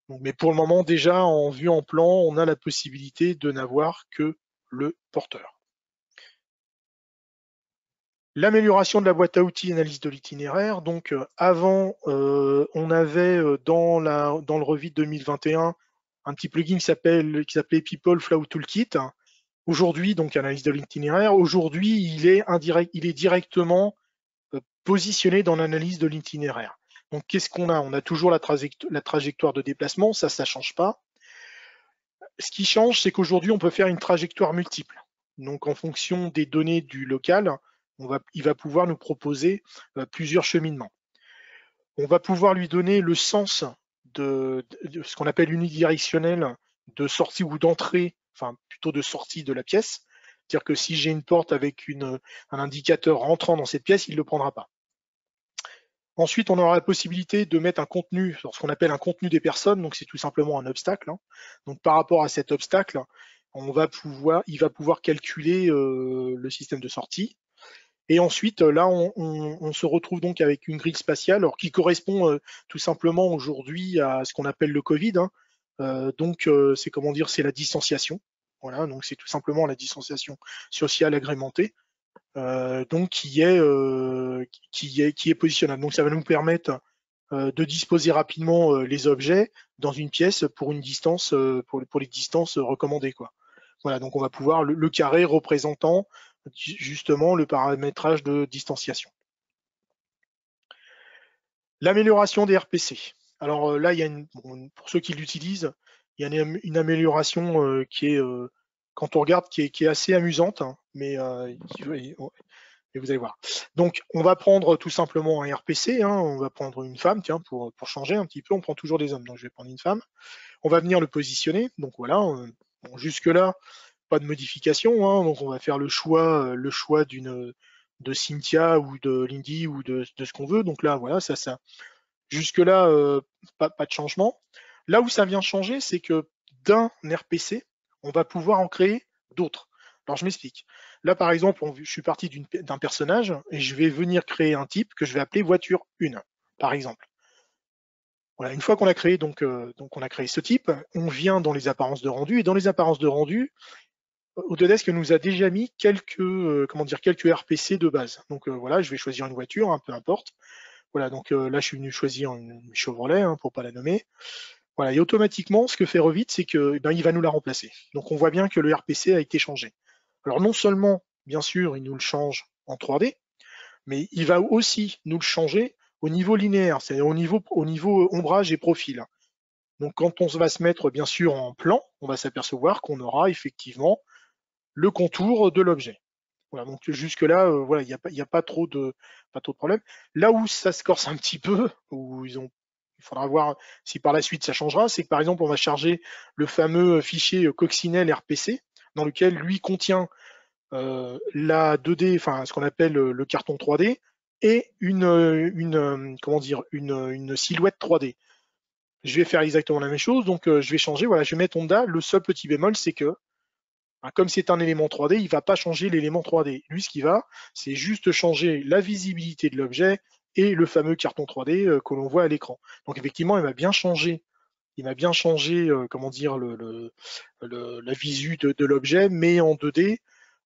Speaker 2: Donc, mais pour le moment, déjà en vue en plan, on a la possibilité de n'avoir que le porteur. L'amélioration de la boîte à outils analyse de l'itinéraire. Donc avant, on avait dans le Revit 2021 un petit plugin qui s'appelait People Flow Toolkit. Aujourd'hui, donc analyse de l'itinéraire. Aujourd'hui, il est directement positionné dans l'analyse de l'itinéraire. Donc qu'est-ce qu'on a? On a toujours la trajectoire de déplacement, ça ne change pas. Ce qui change, c'est qu'aujourd'hui, on peut faire une trajectoire multiple. Donc en fonction des données du local, il va pouvoir nous proposer plusieurs cheminements. On va pouvoir lui donner le sens de ce qu'on appelle unidirectionnel de sortie ou d'entrée, enfin plutôt de sortie de la pièce. C'est-à-dire que si j'ai une porte avec un indicateur rentrant dans cette pièce, il ne le prendra pas. Ensuite, on aura la possibilité de mettre un contenu, ce qu'on appelle un contenu des personnes, donc c'est tout simplement un obstacle. Hein. Donc par rapport à cet obstacle, il va pouvoir calculer le système de sortie. Et ensuite, là, on se retrouve donc avec une grille spatiale, alors qui correspond tout simplement aujourd'hui à ce qu'on appelle le Covid. Hein. Donc, c'est comment dire, c'est la distanciation. Voilà, donc c'est tout simplement la distanciation sociale agrémentée. Donc qui est positionnable. Donc ça va nous permettre de disposer rapidement les objets dans une pièce pour une distance pour les distances recommandées quoi. Voilà, donc on va pouvoir le carré représentant justement le paramétrage de distanciation. L'amélioration des RPC. Alors là, il y a pour ceux qui l'utilisent, il y a une amélioration qui est quand on regarde qui est assez amusante, hein, mais Et vous allez voir. Donc, on va prendre tout simplement un RPC, hein, on va prendre une femme, tiens, pour changer un petit peu, on prend toujours des hommes, donc je vais prendre une femme. On va venir le positionner, donc voilà, bon, jusque-là, pas de modification, hein, donc on va faire le choix de Cynthia ou de Lindy ou de ce qu'on veut. Donc là, voilà, ça jusque-là, pas de changement. Là où ça vient changer, c'est que d'un RPC, on va pouvoir en créer d'autres. Alors je m'explique. Là, par exemple, je suis parti d'un personnage et je vais venir créer un type que je vais appeler voiture 1, par exemple. Voilà, une fois qu'on a créé donc on a créé ce type, on vient dans les apparences de rendu et dans les apparences de rendu, Autodesk nous a déjà mis quelques RPC de base. Donc voilà, je vais choisir une voiture, hein, peu importe. Voilà, donc là je suis venu choisir une Chevrolet, hein, pour pas la nommer. Voilà, et automatiquement, ce que fait Revit, c'est que eh ben, il va nous la remplacer. Donc on voit bien que le RPC a été changé. Alors non seulement, bien sûr, il nous le change en 3D, mais il va aussi nous le changer au niveau linéaire, c'est-à-dire au niveau ombrage et profil. Donc quand on va se mettre bien sûr en plan, on va s'apercevoir qu'on aura effectivement le contour de l'objet. Voilà, donc jusque-là, voilà, il y a pas trop de problème. Là où ça se corse un petit peu, où il faudra voir si par la suite ça changera, c'est que par exemple, on va charger le fameux fichier coccinelle RPC, dans lequel lui contient la 2D, enfin ce qu'on appelle le carton 3D, et comment dire, une silhouette 3D. Je vais faire exactement la même chose, donc je vais changer, voilà, je vais mettre Honda. Le seul petit bémol, c'est que comme c'est un élément 3D, il ne va pas changer l'élément 3D. Lui, ce qu'il va, c'est juste changer la visibilité de l'objet et le fameux carton 3D que l'on voit à l'écran. Donc effectivement, il va bien changer, comment dire, la visu de l'objet, mais en 2D.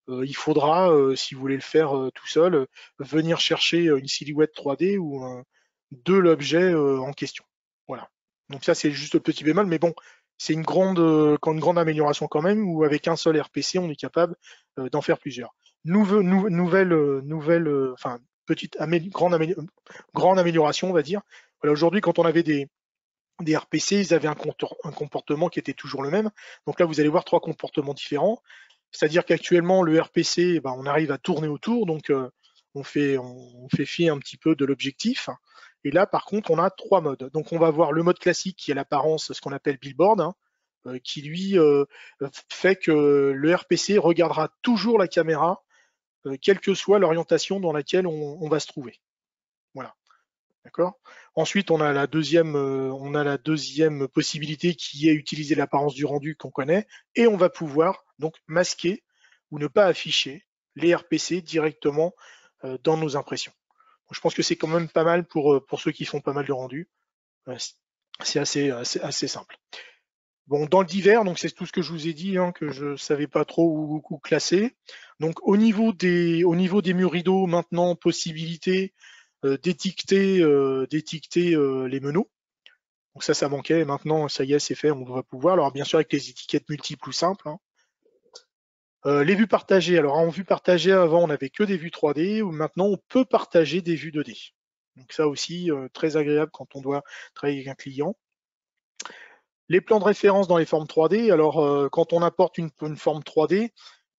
Speaker 2: Il faudra, si vous voulez le faire tout seul, venir chercher une silhouette 3D ou de l'objet en question. Voilà. Donc ça, c'est juste le petit bémol, mais bon, c'est une grande amélioration quand même, où avec un seul RPC, on est capable d'en faire plusieurs. Enfin, grande amélioration, on va dire. Voilà, aujourd'hui, quand on avait des RPC, ils avaient un comportement qui était toujours le même. Donc là, vous allez voir trois comportements différents. C'est-à-dire qu'actuellement, le RPC, eh ben, on arrive à tourner autour, donc on fait fi un petit peu de l'objectif. Et là, par contre, on a trois modes. Donc on va voir le mode classique qui est l'apparence, ce qu'on appelle billboard, hein, qui lui fait que le RPC regardera toujours la caméra, quelle que soit l'orientation dans laquelle on va se trouver. Voilà. D'accord. Ensuite, on a la deuxième possibilité qui est utiliser l'apparence du rendu qu'on connaît, et on va pouvoir donc masquer ou ne pas afficher les RPC directement dans nos impressions. Donc, je pense que c'est quand même pas mal pour ceux qui font pas mal de rendu. C'est assez simple. Bon, dans le divers, donc c'est tout ce que je vous ai dit, hein, que je savais pas trop où classer. Donc au niveau des murs rideaux, maintenant possibilité d'étiqueter les menus. Donc ça manquait. Maintenant, ça y est, c'est fait, on va pouvoir. Alors bien sûr avec les étiquettes multiples ou simples, hein. Les vues partagées. Alors en vue partagée, avant on n'avait que des vues 3D, ou maintenant on peut partager des vues 2D. Donc ça aussi, très agréable quand on doit travailler avec un client. Les plans de référence dans les formes 3D. Alors quand on apporte une forme 3D,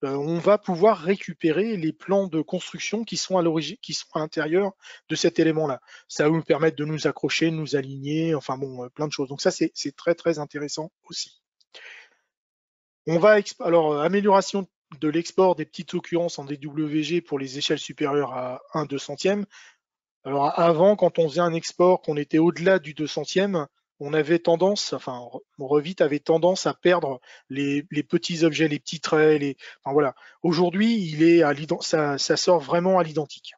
Speaker 2: on va pouvoir récupérer les plans de construction qui sont à l'origine, qui sont à l'intérieur de cet élément-là. Ça va nous permettre de nous accrocher, de nous aligner, enfin bon, plein de choses. Donc ça, c'est très très intéressant aussi. Alors, amélioration de l'export des petites occurrences en DWG pour les échelles supérieures à 1/200e. Alors avant, quand on faisait un export, qu'on était au-delà du 200e, on avait tendance, enfin Revit avait tendance à perdre les petits objets, les petits traits, enfin voilà. Aujourd'hui, ça sort vraiment à l'identique.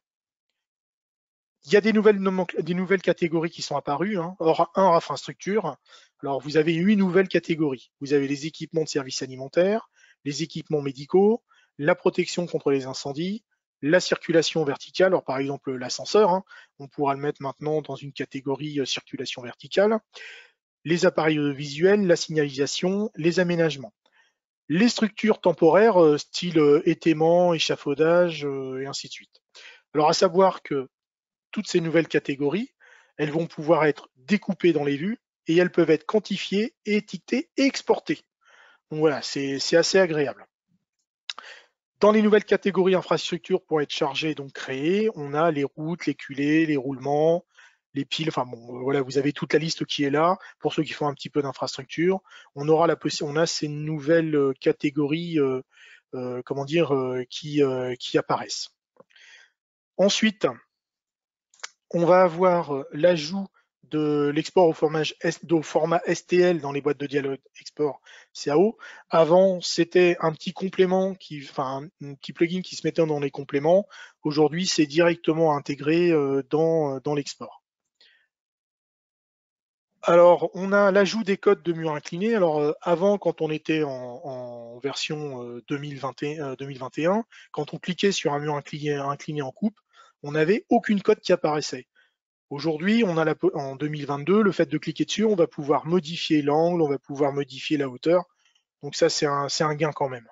Speaker 2: Il y a des nouvelles catégories qui sont apparues, hein, hors infrastructure. Alors vous avez 8 nouvelles catégories. Vous avez les équipements de services alimentaires, les équipements médicaux, la protection contre les incendies, la circulation verticale. Alors par exemple l'ascenseur, hein, on pourra le mettre maintenant dans une catégorie circulation verticale. Les appareils visuels, la signalisation, les aménagements. Les structures temporaires, style étaiement, échafaudage, et ainsi de suite. Alors à savoir que toutes ces nouvelles catégories, elles vont pouvoir être découpées dans les vues et elles peuvent être quantifiées, étiquetées et exportées. Donc voilà, c'est assez agréable. Dans les nouvelles catégories infrastructures pour être chargées, donc créées, on a les routes, les culées, les roulements, les piles. Enfin bon, voilà, vous avez toute la liste qui est là. Pour ceux qui font un petit peu d'infrastructure, on a ces nouvelles catégories, comment dire, qui apparaissent. Ensuite, on va avoir l'ajout de l'export au format STL dans les boîtes de dialogue export CAO. Avant, c'était un petit complément, enfin un petit plugin qui se mettait dans les compléments. Aujourd'hui, c'est directement intégré dans l'export. Alors, on a l'ajout des codes de mur incliné. Alors, avant, quand on était en version 2021, quand on cliquait sur un mur incliné en coupe, on n'avait aucune code qui apparaissait. Aujourd'hui, en 2022, le fait de cliquer dessus, on va pouvoir modifier l'angle, on va pouvoir modifier la hauteur. Donc ça, c'est un gain quand même.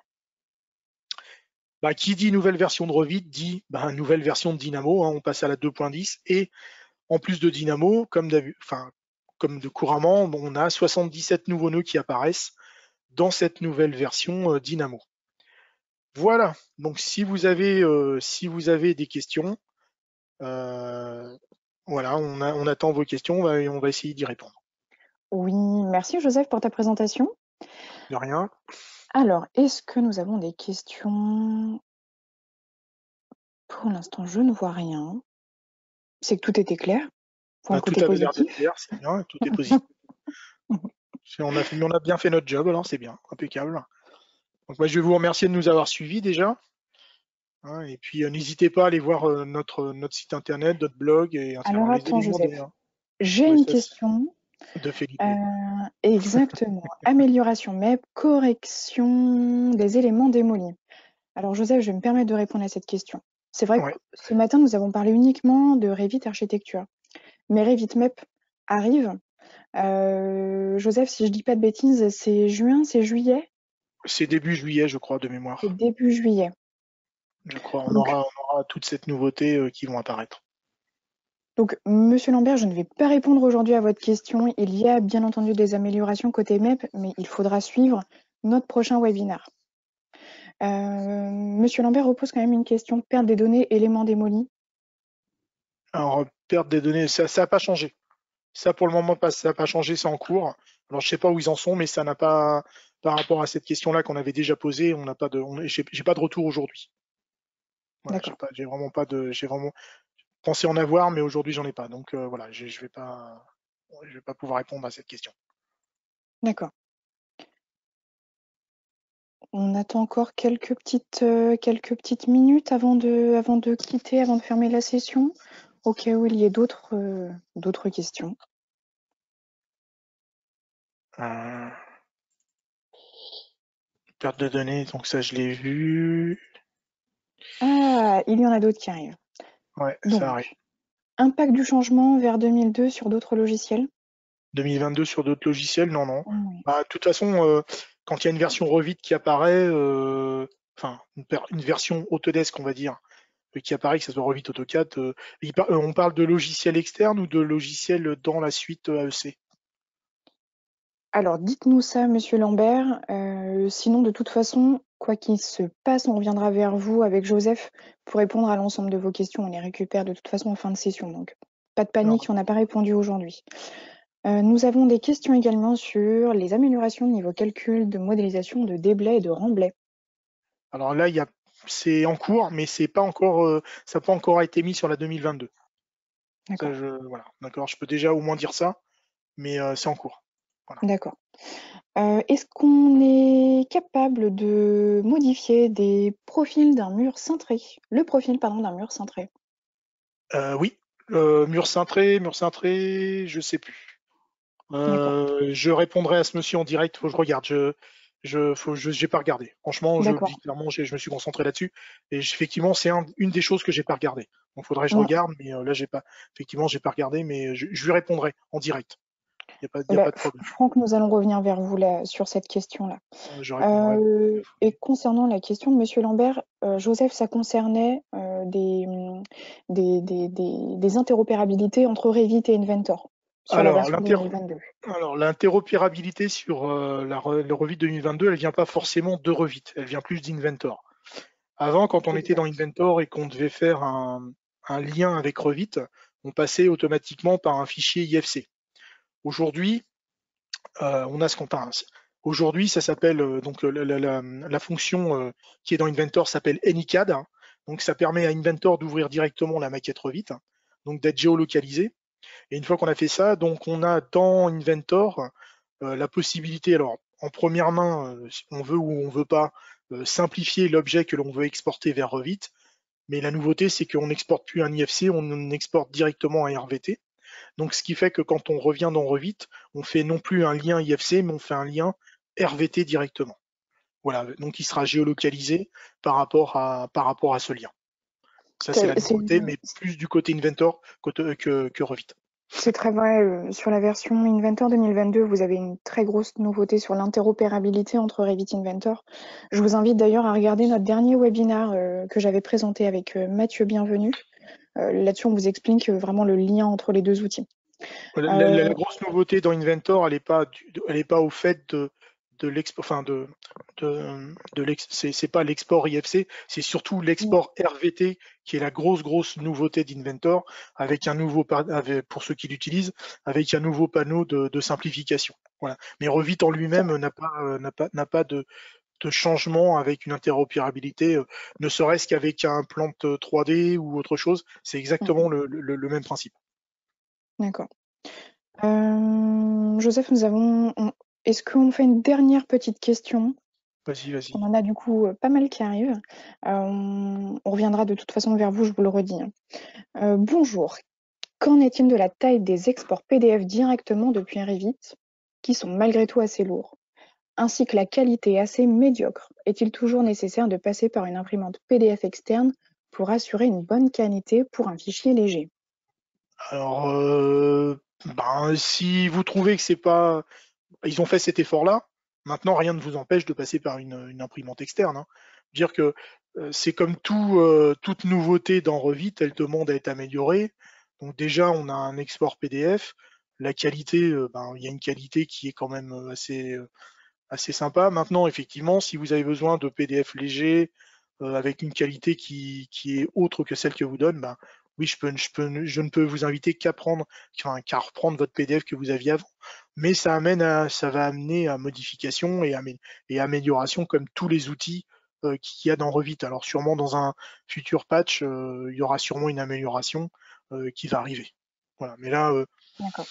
Speaker 2: Bah, qui dit nouvelle version de Revit dit nouvelle version de Dynamo. Hein, on passe à la 2.10 et en plus de Dynamo, comme de couramment, on a 77 nouveaux nœuds qui apparaissent dans cette nouvelle version Dynamo. Voilà. Donc si vous avez des questions, voilà, on attend vos questions et on va essayer d'y répondre.
Speaker 1: Oui, merci Joseph pour ta présentation.
Speaker 2: De rien.
Speaker 1: Alors, est-ce que nous avons des questions? Pour l'instant, je ne vois rien. C'est que tout était clair, pour le
Speaker 2: Tout
Speaker 1: côté
Speaker 2: avait l'air d'être
Speaker 1: positif.
Speaker 2: clair, c'est bien, tout est positif. On a bien fait notre job, alors c'est bien, impeccable. Donc moi je vais vous remercier de nous avoir suivis déjà. Hein, et puis n'hésitez pas à aller voir notre site internet, notre blog et ainsi
Speaker 1: Alors
Speaker 2: les
Speaker 1: attends
Speaker 2: éléments
Speaker 1: Joseph, j'ai une
Speaker 2: OSS
Speaker 1: question.
Speaker 2: de Felipe.
Speaker 1: Exactement. Amélioration MEP, correction des éléments démolis. Alors Joseph, je vais me permettre de répondre à cette question. C'est vrai que
Speaker 2: Ouais.
Speaker 1: ce matin, nous avons parlé uniquement de Revit Architecture. Mais Revit MEP arrive. Joseph, si je dis pas de bêtises, c'est juin, c'est juillet?
Speaker 2: C'est début juillet, je crois, de
Speaker 1: C'est
Speaker 2: mémoire.
Speaker 1: début juillet.
Speaker 2: Je crois.
Speaker 1: Donc,
Speaker 2: On aura toute cette nouveauté qui vont apparaître.
Speaker 1: donc, Monsieur Lambert, je ne vais pas répondre aujourd'hui à votre question. Il y a bien entendu des améliorations côté MEP, mais il faudra suivre notre prochain webinaire. Monsieur Lambert repose quand même une question. Perte des données, éléments démolis.
Speaker 2: Alors, perte des données, ça n'a pas changé. Ça, pour le moment, ça n'a pas changé, c'est en cours. Alors, je ne sais pas où ils en sont, mais ça n'a pas, par rapport à cette question-là qu'on avait déjà posée, on n'a pas de, j'ai pas de retour aujourd'hui. Voilà,
Speaker 1: D'accord,
Speaker 2: j'ai vraiment pas de, j'ai vraiment pensé en avoir, mais aujourd'hui, j'en ai pas. Donc, voilà, je vais pas pouvoir répondre à cette question.
Speaker 1: d'accord. On attend encore quelques petites minutes avant de quitter, avant de fermer la session, au cas où il y ait d'autres questions.
Speaker 2: Euh, perte de données, donc ça, je l'ai vu.
Speaker 1: Ah, il y en a d'autres qui arrivent.
Speaker 2: Ouais, ça arrive.
Speaker 1: Donc, impact du changement vers 2002 sur d'autres logiciels?
Speaker 2: 2022 sur d'autres logiciels, non, non.
Speaker 1: Oui.
Speaker 2: Bah, de toute façon, quand il y a une version Revit qui apparaît, enfin, une version Autodesk, on va dire, qui apparaît, que ce soit Revit, AutoCAD, on parle de logiciels externes ou de logiciels dans la suite AEC?
Speaker 1: Alors, dites-nous ça, Monsieur Lambert. Sinon, de toute façon, quoi qu'il se passe, on reviendra vers vous avec Joseph pour répondre à l'ensemble de vos questions. On les récupère de toute façon en fin de session, donc pas de
Speaker 2: Alors,
Speaker 1: panique si on n'a pas répondu aujourd'hui. Nous avons des questions également sur les améliorations de niveau calcul, de modélisation, de déblais et de remblais.
Speaker 2: alors là, c'est en cours, mais ça n'a pas encore été mis sur la 2022. Ça,
Speaker 1: D'accord,
Speaker 2: voilà, d'accord, je peux déjà au moins dire ça, mais c'est en cours. Voilà.
Speaker 1: d'accord. Est-ce qu'on est capable de modifier des profils d'un mur cintré? Le profil, pardon, d'un mur cintré.
Speaker 2: Oui, mur cintré, je sais plus.
Speaker 1: D'accord,
Speaker 2: Je répondrai à ce monsieur en direct. Faut que je regarde. J'ai pas regardé. Franchement, je le dis
Speaker 1: d'accord.
Speaker 2: clairement, je me suis concentré là-dessus. Et effectivement, c'est une des choses que j'ai pas regardé. Donc, faudrait que je
Speaker 1: Mm.
Speaker 2: regarde, mais là, effectivement, j'ai pas regardé, mais je lui répondrai en direct. Il y a
Speaker 1: Bah,
Speaker 2: pas de problème.
Speaker 1: Franck, nous allons revenir vers vous là, sur cette question-là.
Speaker 2: Je répondrai.
Speaker 1: Et concernant la question de Monsieur Lambert, Joseph, ça concernait des interopérabilités entre Revit et Inventor sur la
Speaker 2: Alors,
Speaker 1: version 2022.
Speaker 2: l'interopérabilité sur le Revit 2022, elle vient pas forcément de Revit. Elle vient plus d'Inventor. Avant, quand on était dans
Speaker 1: Exact.
Speaker 2: Inventor et qu'on devait faire un lien avec Revit, on passait automatiquement par un fichier IFC. Aujourd'hui, on a ce qu'on parle. Aujourd'hui, ça s'appelle donc la fonction qui est dans Inventor s'appelle AnyCAD, hein. Donc ça permet à Inventor d'ouvrir directement la maquette Revit, hein, donc d'être géolocalisé. Et une fois qu'on a fait ça, donc on a dans Inventor la possibilité, alors en première main, si on veut ou on veut pas, simplifier l'objet que l'on veut exporter vers Revit. Mais la nouveauté, c'est qu'on n'exporte plus un IFC, on exporte directement un RVT. Donc, ce qui fait que quand on revient dans Revit, on fait non plus un lien IFC, mais on fait un lien RVT directement. Voilà, donc il sera géolocalisé par rapport à ce lien. Ça, c'est la
Speaker 1: C'est
Speaker 2: nouveauté, mais plus du côté Inventor que Revit.
Speaker 1: c'est très vrai. Sur la version Inventor 2022, vous avez une très grosse nouveauté sur l'interopérabilité entre Revit et Inventor. Je vous invite d'ailleurs à regarder notre dernier webinaire que j'avais présenté avec Mathieu Bienvenu. Là-dessus, on vous explique vraiment le lien entre les deux outils.
Speaker 2: La grosse nouveauté dans Inventor, elle est pas au fait de l'export, enfin c'est pas l'export IFC, c'est surtout l'export RVT qui est la grosse nouveauté d'Inventor, avec un nouveau, pour ceux qui l'utilisent, avec un nouveau panneau de simplification. Voilà. Mais Revit en lui-même n'a pas de changement avec une interopérabilité, ne serait-ce qu'avec un plante 3D ou autre chose. C'est exactement le même principe.
Speaker 1: D'accord. Joseph, est-ce qu'on fait une dernière petite question?
Speaker 2: Vas-y,
Speaker 1: On
Speaker 2: vas-y.
Speaker 1: en a du coup pas mal qui arrivent. On reviendra de toute façon vers vous, je vous le redis, hein. Bonjour. Qu'en est-il de la taille des exports PDF directement depuis Revit, qui sont malgré tout assez lourds, ainsi que la qualité assez médiocre? Est-il toujours nécessaire de passer par une imprimante PDF externe pour assurer une bonne qualité pour un fichier léger?
Speaker 2: Alors, ben, si vous trouvez que c'est pas, ils ont fait cet effort-là, maintenant rien ne vous empêche de passer par une imprimante externe, hein. Dire que c'est comme toute nouveauté dans Revit, elle demande à être améliorée. Donc déjà, on a un export PDF. La qualité, ben, il y a une qualité qui est quand même assez sympa. Maintenant, effectivement, si vous avez besoin de PDF légers, avec une qualité qui est autre que celle que vous donne, ben, oui, je ne peux vous inviter qu'à reprendre votre PDF que vous aviez avant. Mais ça va amener à modification et amélioration comme tous les outils qu'il y a dans Revit. Alors sûrement dans un futur patch, il y aura sûrement une amélioration qui va arriver. Voilà. Mais là,
Speaker 1: D'accord.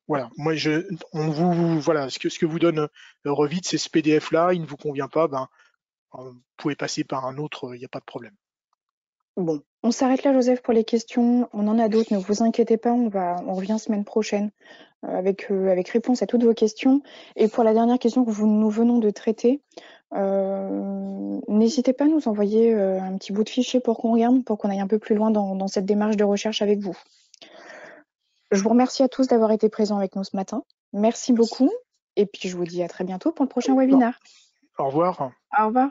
Speaker 2: voilà, voilà, ce que vous donne Revit, c'est ce PDF-là, il ne vous convient pas, ben, vous pouvez passer par un autre, il n'y a pas de problème.
Speaker 1: Bon, on s'arrête là, Joseph, pour les questions. On en a d'autres, ne vous inquiétez pas, on revient semaine prochaine avec réponse à toutes vos questions. Et pour la dernière question que nous venons de traiter, n'hésitez pas à nous envoyer un petit bout de fichier pour qu'on regarde, pour qu'on aille un peu plus loin dans cette démarche de recherche avec vous. Je vous remercie à tous d'avoir été présents avec nous ce matin. Merci beaucoup. Et puis, je vous dis à très bientôt pour le prochain
Speaker 2: Non,
Speaker 1: webinaire.
Speaker 2: au revoir.
Speaker 1: Au revoir.